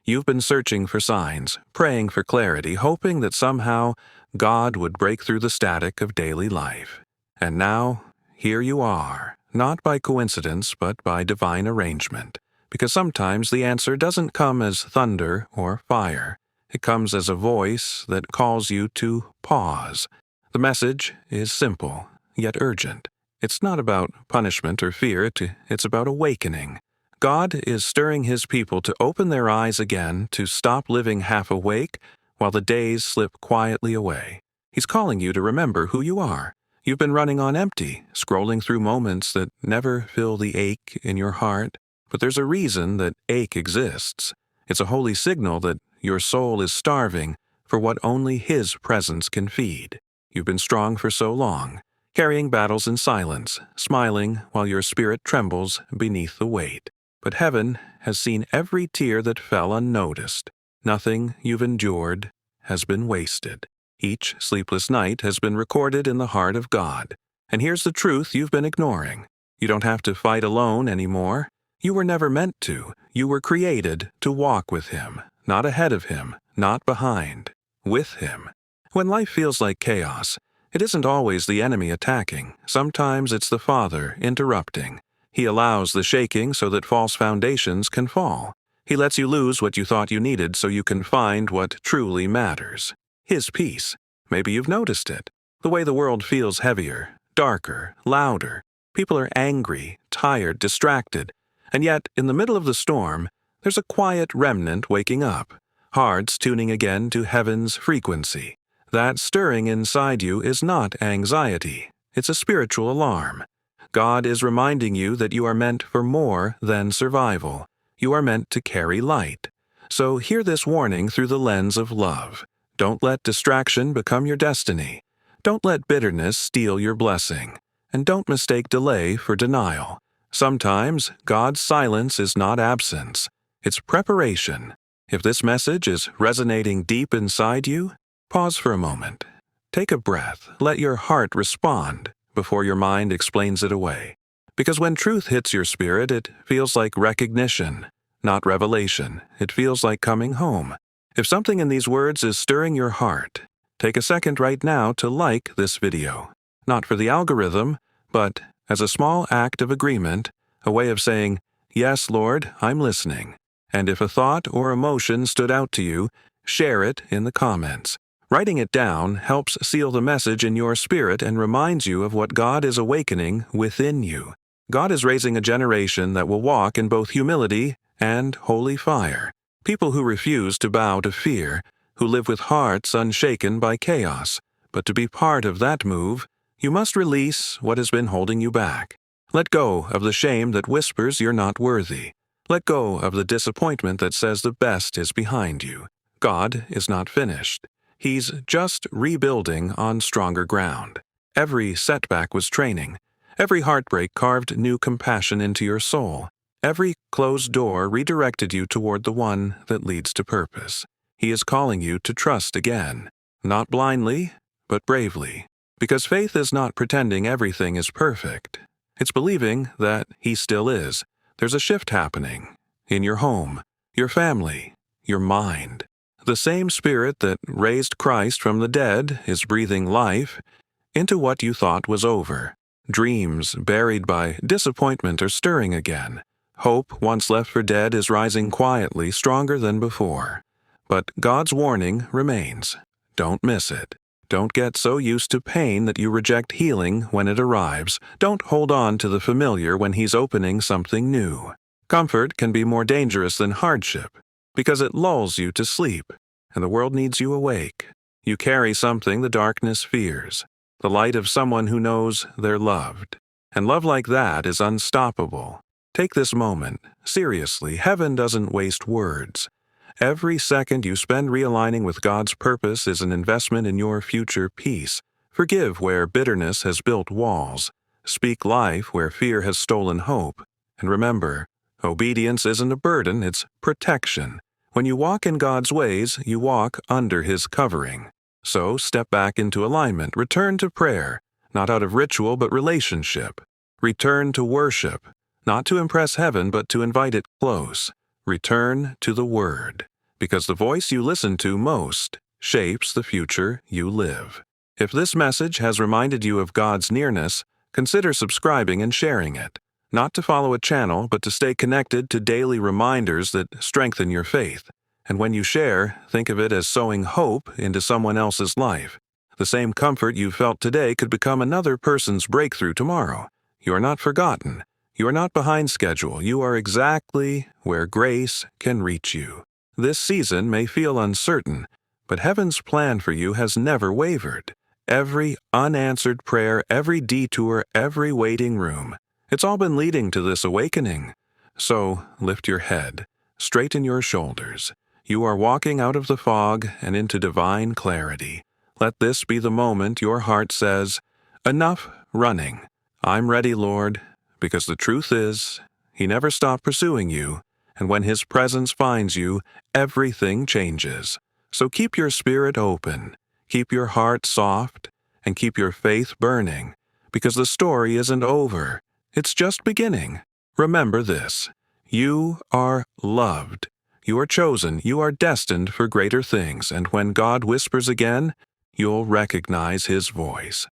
You've been searching for signs, praying for clarity, hoping that somehow God would break through the static of daily life. And now, here you are, not by coincidence but by divine arrangement, because sometimes the answer doesn't come as thunder or fire. It comes as a voice that calls you to pause. The message is simple, yet urgent. It's not about punishment or fear, it's about awakening. God is stirring His people to open their eyes again, to stop living half awake while the days slip quietly away. He's calling you to remember who you are. You've been running on empty, scrolling through moments that never fill the ache in your heart. But there's a reason that ache exists. It's a holy signal that your soul is starving for what only His presence can feed. You've been strong for so long, carrying battles in silence, smiling while your spirit trembles beneath the weight. But heaven has seen every tear that fell unnoticed. Nothing you've endured has been wasted. Each sleepless night has been recorded in the heart of God. And here's the truth you've been ignoring. You don't have to fight alone anymore. You were never meant to. You were created to walk with Him, not ahead of Him, not behind, with Him. When life feels like chaos, it isn't always the enemy attacking. Sometimes it's the Father interrupting. He allows the shaking so that false foundations can fall. He lets you lose what you thought you needed so you can find what truly matters. His peace. Maybe you've noticed it. The way the world feels heavier, darker, louder. People are angry, tired, distracted. And yet, in the middle of the storm, there's a quiet remnant waking up, hearts tuning again to heaven's frequency. That stirring inside you is not anxiety. It's a spiritual alarm. God is reminding you that you are meant for more than survival. You are meant to carry light. So hear this warning through the lens of love. Don't let distraction become your destiny. Don't let bitterness steal your blessing. And don't mistake delay for denial. Sometimes God's silence is not absence. It's preparation. If this message is resonating deep inside you, pause for a moment. Take a breath. Let your heart respond before your mind explains it away. Because when truth hits your spirit, it feels like recognition, not revelation. It feels like coming home. If something in these words is stirring your heart, take a second right now to like this video. Not for the algorithm, but as a small act of agreement, a way of saying, "Yes, Lord, I'm listening." And if a thought or emotion stood out to you, share it in the comments. Writing it down helps seal the message in your spirit and reminds you of what God is awakening within you. God is raising a generation that will walk in both humility and holy fire. People who refuse to bow to fear, who live with hearts unshaken by chaos. But to be part of that move, you must release what has been holding you back. Let go of the shame that whispers you're not worthy. Let go of the disappointment that says the best is behind you. God is not finished. He's just rebuilding on stronger ground. Every setback was training. Every heartbreak carved new compassion into your soul. Every closed door redirected you toward the one that leads to purpose. He is calling you to trust again, not blindly, but bravely. Because faith is not pretending everything is perfect. It's believing that He still is. There's a shift happening in your home, your family, your mind. The same Spirit that raised Christ from the dead is breathing life into what you thought was over. Dreams buried by disappointment are stirring again. Hope, once left for dead, is rising quietly, stronger than before. But God's warning remains. Don't miss it. Don't get so used to pain that you reject healing when it arrives. Don't hold on to the familiar when He's opening something new. Comfort can be more dangerous than hardship, because it lulls you to sleep, and the world needs you awake. You carry something the darkness fears, the light of someone who knows they're loved. And love like that is unstoppable. Take this moment. Seriously, heaven doesn't waste words. Every second you spend realigning with God's purpose is an investment in your future peace. Forgive where bitterness has built walls. Speak life where fear has stolen hope. And remember, obedience isn't a burden, it's protection. When you walk in God's ways, you walk under His covering. So step back into alignment. Return to prayer, not out of ritual but relationship. Return to worship, not to impress heaven but to invite it close. Return to the Word. because the voice you listen to most shapes the future you live. If this message has reminded you of God's nearness, consider subscribing and sharing it, not to follow a channel, but to stay connected to daily reminders that strengthen your faith. And when you share, think of it as sowing hope into someone else's life. The same comfort you felt today could become another person's breakthrough tomorrow. You are not forgotten. You are not behind schedule. You are exactly where grace can reach you. This season may feel uncertain, but heaven's plan for you has never wavered. Every unanswered prayer, every detour, every waiting room, it's all been leading to this awakening. So lift your head, straighten your shoulders. You are walking out of the fog and into divine clarity. Let this be the moment your heart says, "Enough running. I'm ready, Lord," because the truth is, He never stopped pursuing you, and when His presence finds you, everything changes. So keep your spirit open, keep your heart soft, and keep your faith burning, because the story isn't over. It's just beginning. Remember this: you are loved. You are chosen. You are destined for greater things, and when God whispers again, you'll recognize His voice.